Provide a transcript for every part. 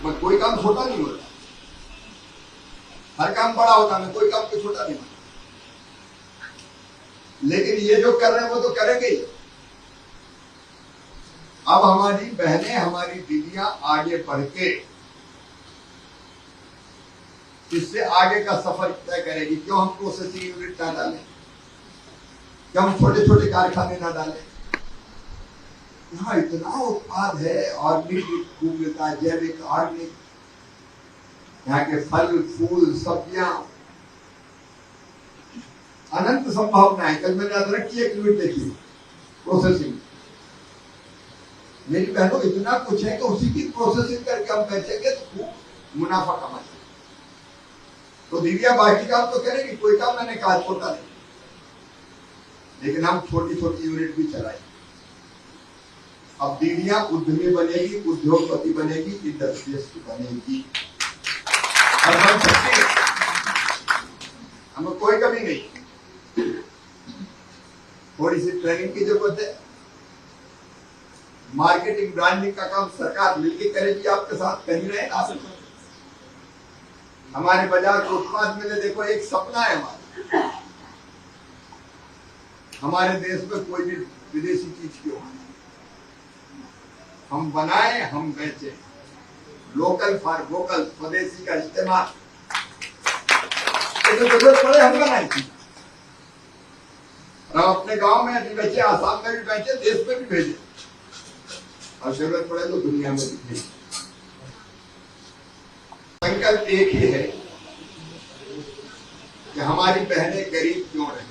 मैं कोई काम छोटा नहीं होता, हर काम बड़ा होता, मैं कोई काम को छोटा नहीं होता। लेकिन ये जो कर रहे हैं वो तो करेंगे ही। अब हमारी बहनें, हमारी दीदियां आगे बढ़ के इससे आगे का सफर तय करेगी। क्यों हम प्रोसेसिंग यूनिट ना डालें, क्यों हम छोटे छोटे कारखाने ना डालें? यहाँ इतना उत्पाद है, ऑर्गेनिक खूब मिलता है, जैविक ऑर्गेनिक, यहाँ के फल फूल सब्जियां, अनंत संभावना है। कल मैंने अदरक की एक यूनिट देखी प्रोसेसिंग, मेरी बहनों इतना कुछ है कि उसी की प्रोसेसिंग करके हम बेचेंगे तो खूब मुनाफा कमाएंगे। तो दीदियां बाकी काम तो करेगी, कोई काम मैंने कहा छोटा नहीं, लेकिन हम छोटी छोटी यूनिट भी चलाएंगे। अब दीदियां उद्यमी बनेगी, उद्योगपति बनेगी, इंडस्ट्रियलिस्ट बनेगी, और बन सकती है, हमें कोई कमी नहीं। थोड़ी सी ट्रेनिंग की जरूरत है, मार्केटिंग ब्रांडिंग का काम सरकार मिलकर करेगी आपके साथ, कहीं रहे ना सकते। हमारे बाजार को उत्पाद मिले, देखो एक सपना है हमारा, हमारे देश में कोई भी विदेशी चीज क्यों है, हम बनाए हम बेचे, लोकल फॉर वोकल, स्वदेशी का इस्तेमाल, तो जरूरत पड़े हम बनाए थी। हम अपने गांव में भी बेचे, आसाम में भी बेचे, देश में भी भेजे, और जरूरत पड़े तो दुनिया में भी भेजे। संकल्प एक ही है कि हमारी बहनें गरीब क्यों रहे,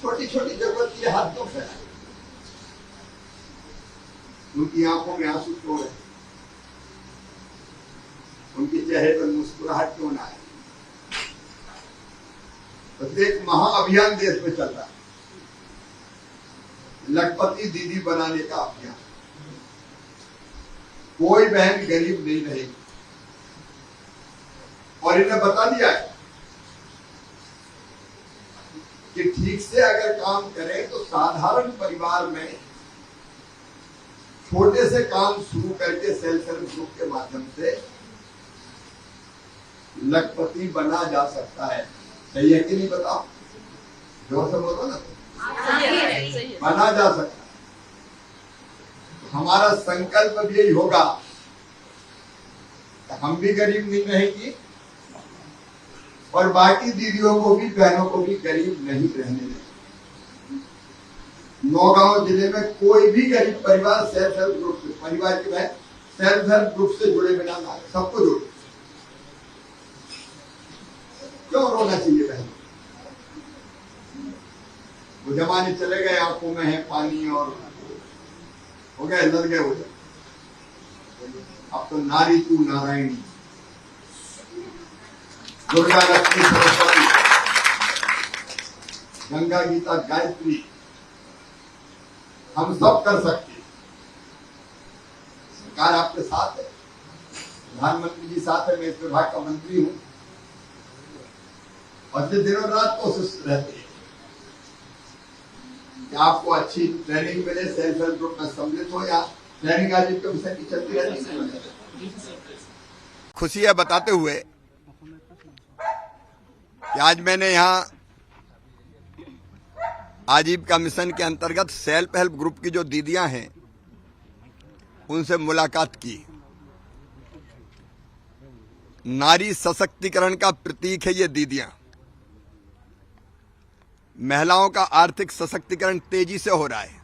छोटी छोटी जरूरत की हाथ क्यों फैलाए, उनकी आंखों में आंसू क्यों रहे, उनके चेहरे पर मुस्कुराहट क्यों ना आए। तो एक महाअभियान देश में चल रहा है, लखपति दीदी बनाने का अभियान। कोई बहन गरीब नहीं रहेगी, और इन्हें बता दिया है कि ठीक से अगर काम करें तो साधारण परिवार में छोटे से काम शुरू करके सेल्फ हेल्प ग्रुप के माध्यम से लखपति बना जा सकता है। सही है कि नहीं बताओ, जोर से बोलो ना। बना जा सकता है। हमारा संकल्प भी यही होगा, हम भी गरीब नहीं रहेंगे और बाकी दीदियों को भी, बहनों को भी गरीब नहीं रहने देंगे। नौगांव जिले में कोई भी गरीब परिवार सेल्फ हेल्प ग्रुप से, परिवार के बहन सेल्फ हेल्प ग्रुप से जुड़े बिना ना, सबको जोड़े। क्यों रोना चाहिए बहन? वो जमाने चले गए, आंखों में है पानी और हो गए, लग गए हो जाए। अब तो नारी तू नारायणी, दुर्गा लक्ष्मी सरस्वती, गंगा गीता गायत्री, हम सब कर सकते हैं। सरकार आपके साथ है, प्रधानमंत्री जी साथ है, मैं इस विभाग का मंत्री हूं, और दिनों रात कोशिश रहती है कि आपको अच्छी ट्रेनिंग मिले, सेल्फ हेल्प ग्रुप में सम्मिलित हो, या ट्रेनिंग आज कमीशन की चलती रहती है। खुशी है बताते हुए कि आज मैंने यहाँ आजीविका मिशन के अंतर्गत सेल्फ हेल्प ग्रुप की जो दीदियां हैं उनसे मुलाकात की। नारी सशक्तिकरण का प्रतीक है ये दीदियां। महिलाओं का आर्थिक सशक्तिकरण तेजी से हो रहा है।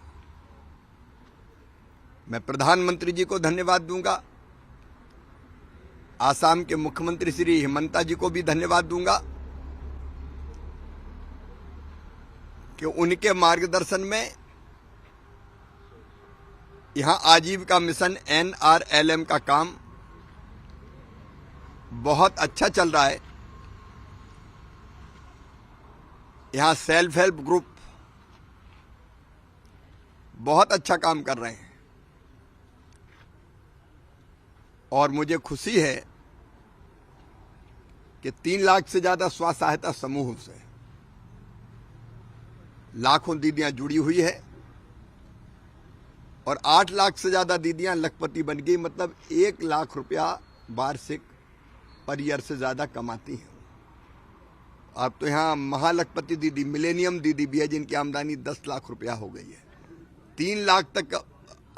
मैं प्रधानमंत्री जी को धन्यवाद दूंगा, आसाम के मुख्यमंत्री श्री हिमंता जी को भी धन्यवाद दूंगा कि उनके मार्गदर्शन में यहां आजीविका मिशन NRLM का काम बहुत अच्छा चल रहा है। यहां सेल्फ हेल्प ग्रुप बहुत अच्छा काम कर रहे हैं, और मुझे खुशी है कि 3 लाख से ज्यादा स्व सहायता समूह से लाखों दीदियां जुड़ी हुई है। और 8 लाख से ज़्यादा दीदियां लखपति बन गई, मतलब 1 लाख रुपया वार्षिक पर ईयर से ज़्यादा कमाती हैं। अब तो यहाँ महालखपति दीदी, मिलेनियम दीदी भी है जिनकी आमदनी 10 लाख रुपया हो गई है। 3 लाख तक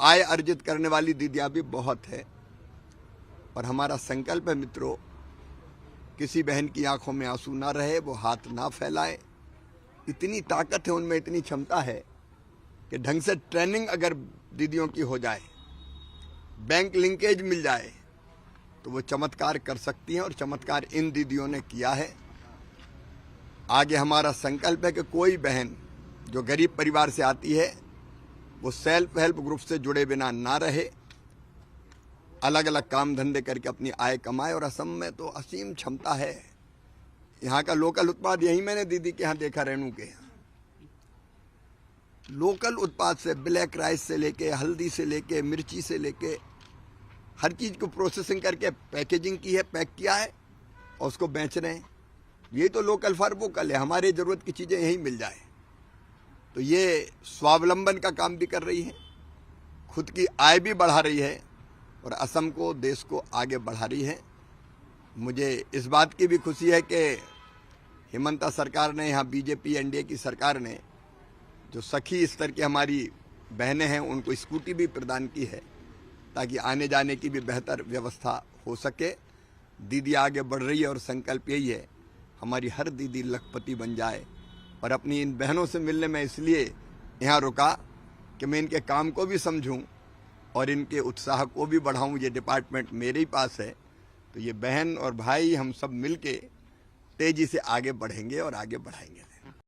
आय अर्जित करने वाली दीदियां भी बहुत है। और हमारा संकल्प है मित्रों, किसी बहन की आंखों में आंसू ना रहे, वो हाथ ना फैलाए। इतनी ताकत है उनमें, इतनी क्षमता है कि ढंग से ट्रेनिंग अगर दीदियों की हो जाए, बैंक लिंकेज मिल जाए, तो वो चमत्कार कर सकती हैं। और चमत्कार इन दीदियों ने किया है। आगे हमारा संकल्प है कि कोई बहन जो गरीब परिवार से आती है वो सेल्फ हेल्प ग्रुप से जुड़े बिना ना रहे, अलग अलग काम धंधे करके अपनी आय कमाए। और असम में तो असीम क्षमता है। यहाँ का लोकल उत्पाद, यही मैंने दीदी के यहाँ देखा, रेणु के यहाँ लोकल उत्पाद से, ब्लैक राइस से लेके, हल्दी से लेके, मिर्ची से लेके, हर चीज़ को प्रोसेसिंग करके पैकेजिंग की है, पैक किया है और उसको बेच रहे हैं। ये तो लोकल फॉर वोकल है। हमारे ज़रूरत की चीज़ें यहीं मिल जाए। तो ये स्वावलंबन का काम भी कर रही है, खुद की आय भी बढ़ा रही है और असम को, देश को आगे बढ़ा रही है। मुझे इस बात की भी खुशी है कि हिमंता सरकार ने, यहाँ बीजेपी एनडीए की सरकार ने, जो सखी स्तर की हमारी बहनें हैं उनको स्कूटी भी प्रदान की है, ताकि आने जाने की भी बेहतर व्यवस्था हो सके। दीदी आगे बढ़ रही है और संकल्प यही है हमारी हर दीदी लखपति बन जाए। और अपनी इन बहनों से मिलने में इसलिए यहाँ रुका कि मैं इनके काम को भी समझूं और इनके उत्साह को भी बढ़ाऊं। ये डिपार्टमेंट मेरे ही पास है, तो ये बहन और भाई हम सब मिलके तेजी से आगे बढ़ेंगे और आगे बढ़ाएंगे।